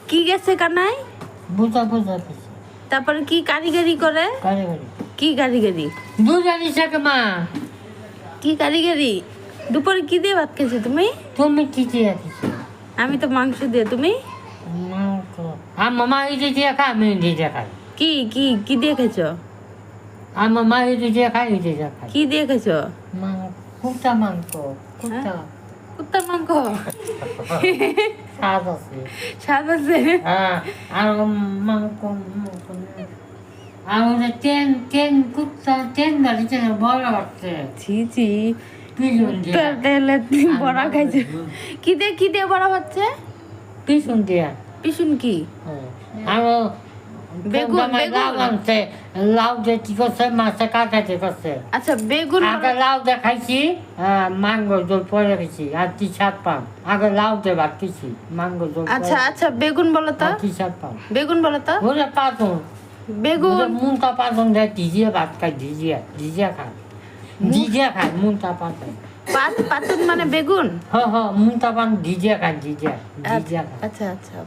কি গেছে কানায়? বুঝা বুঝা গেছে তারপরে কি কারিগরি করে? কারিগরি কি কারিগরি? দুধ আনিস মা। কি কারিগরি? দুপুরে কি দিয়ে ভাত খেয়েছো তুমি? তুমি কি দিয়ে দিছো? আমি তো মাংস দিয়ে। তুমি? মাংস। মামা এই দিয়ে খাই, আমি এই দিয়ে খাই। কি কি কি দিয়ে খেয়েছো? মামা এই দিয়ে খাই, এই দিয়ে খাই। কি দিয়ে খেয়েছো? কুত্তা মাংস। কুত্তা কুত্তার মাংস। স্বাদ আছে। স্বাদ আছে? হ্যাঁ, আর মাংস আর ওদের তেন কুত্তা তেন দাঁড়িয়েছে বড় হচ্ছে। ছি ছি, পিছন দিয়ে তেলে বড়া খাইছে। কি দিয়ে বড়া হচ্ছে? পিছন দিয়ে পিছন কি? আরো বেগুন, বেগুন। লাউ আনছে, লাউ দিয়ে কি করছে, মাছে কাটাতে করছে। আচ্ছা বেগুন আগে লাউ দিয়ে খাইছি, মাঙ্গো জল পরে গেছি আর কি স্বাদ পাম। আগে লাউ দিয়ে ভাত খেয়েছি, মাঙ্গো জল। আচ্ছা আচ্ছা বেগুন বলো তো। কি স্বাদ পাম? বেগুন বলো তো। ওরে পাতন বেগুন মুনটা পাতন দেয়, ভিজিয়ে ভাত খাই, ভিজিয়া খায়, মুনটা পাতন। পাতুন মানে বেগুন? মুনটা পান ভিজিয়া খায়, ভিজিয়া খায়। আচ্ছা আচ্ছা।